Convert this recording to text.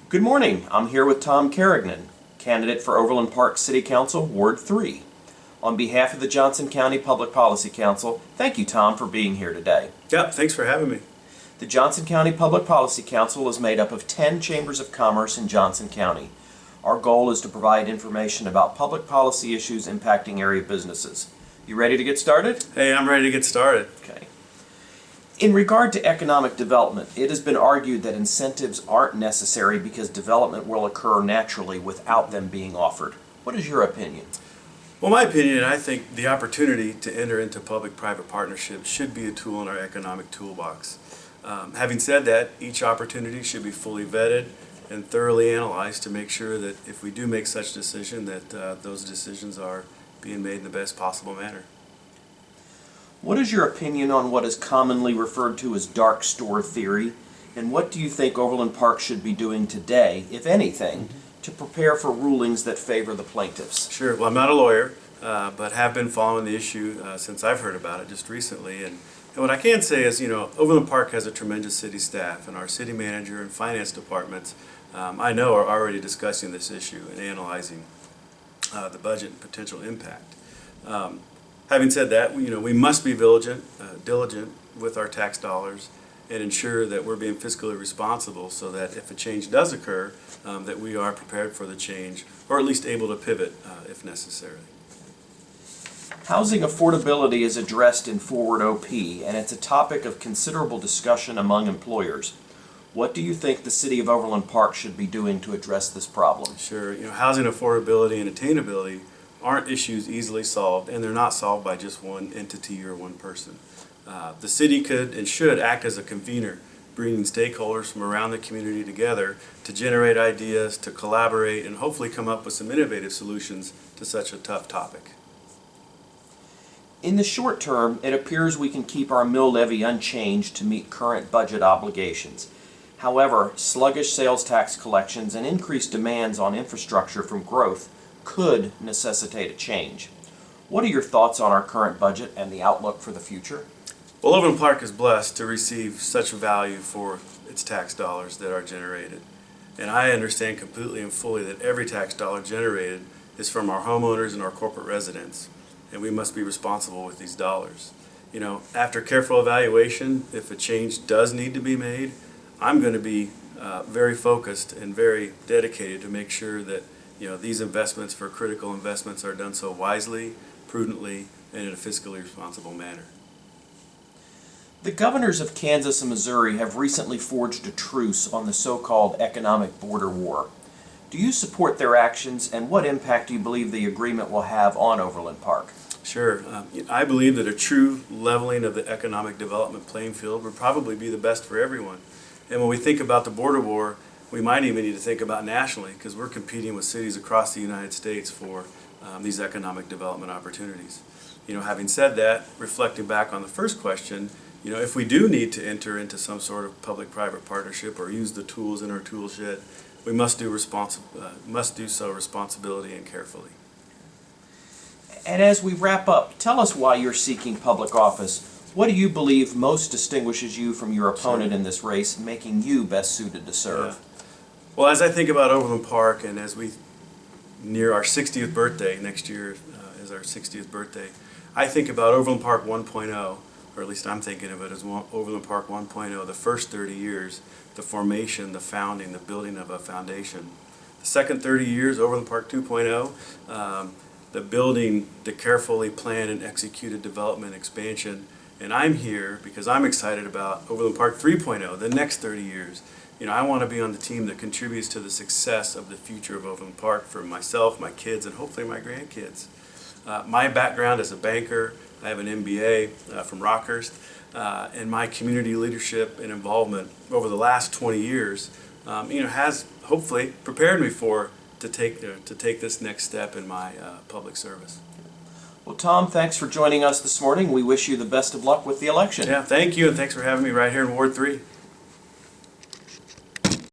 Good morning. I'm here with Tom Carignan, candidate for Overland Park City Council, Ward 3. On behalf of the Johnson County Public Policy Council, thank you, Tom, for being here today. Yep, thanks for having me. The Johnson County Public Policy Council is made up of 10 chambers of commerce in Johnson County. Our goal is to provide information about public policy issues impacting area businesses. You ready to get started? Hey, I'm ready to get started. Okay. In regard to economic development, it has been argued that incentives aren't necessary because development will occur naturally without them being offered. What is your opinion? Well, my opinion, I think the opportunity to enter into public-private partnerships should be a tool in our economic toolbox. Having said that, each opportunity should be fully vetted and thoroughly analyzed to make sure that if we do make such decision, that those decisions are being made in the best possible manner. What is your opinion on what is commonly referred to as dark store theory, and what do you think Overland Park should be doing today, if anything, to prepare for rulings that favor the plaintiffs? Sure. Well, I'm not a lawyer, but have been following the issue since I've heard about it just recently. And what I can say is, Overland Park has a tremendous city staff, and our city manager and finance departments, I know, are already discussing this issue and analyzing the budget and potential impact. Having said that, we must be diligent with our tax dollars and ensure that we're being fiscally responsible so that if a change does occur, that we are prepared for the change or at least able to pivot if necessary. Housing affordability is addressed in Forward OP, and it's a topic of considerable discussion among employers. What do you think the City of Overland Park should be doing to address this problem? Sure. Housing affordability and attainability aren't issues easily solved, and they're not solved by just one entity or one person. The city could and should act as a convener, bringing stakeholders from around the community together to generate ideas, to collaborate, and hopefully come up with some innovative solutions to such a tough topic. In the short term, it appears we can keep our mill levy unchanged to meet current budget obligations. However, sluggish sales tax collections and increased demands on infrastructure from growth could necessitate a change. What are your thoughts on our current budget and the outlook for the future? Well, Overland Park is blessed to receive such value for its tax dollars that are generated. And I understand completely and fully that every tax dollar generated is from our homeowners and our corporate residents, and we must be responsible with these dollars. After careful evaluation, if a change does need to be made, I'm going to be very focused and very dedicated to make sure that these investments for critical investments are done so wisely, prudently, and in a fiscally responsible manner. The governors of Kansas and Missouri have recently forged a truce on the so-called economic border war. Do you support their actions, and what impact do you believe the agreement will have on Overland Park? Sure. I believe that a true leveling of the economic development playing field would probably be the best for everyone. And when we think about the border war, we might even need to think about nationally, because we're competing with cities across the United States for these economic development opportunities. Having said that, reflecting back on the first question, if we do need to enter into some sort of public-private partnership or use the tools in our tool shed, we must do so responsibly and carefully. And as we wrap up, tell us why you're seeking public office. What do you believe most distinguishes you from your opponent in this race, making you best suited to serve? Yeah. Well, as I think about Overland Park, and as we near our 60th birthday, next year is our 60th birthday, I think about Overland Park 1.0, or at least I'm thinking of it as Overland Park 1.0, the first 30 years, the formation, the founding, the building of a foundation. The second 30 years, Overland Park 2.0, the building, the carefully planned and executed development expansion. And I'm here because I'm excited about Overland Park 3.0, the next 30 years. I want to be on the team that contributes to the success of the future of Overland Park for myself, my kids, and hopefully my grandkids. My background as a banker, I have an MBA from Rockhurst, and my community leadership and involvement over the last 20 years, has hopefully prepared me to take this next step in my public service. Well, Tom, thanks for joining us this morning. We wish you the best of luck with the election. Yeah, thank you, and thanks for having me right here in Ward 3.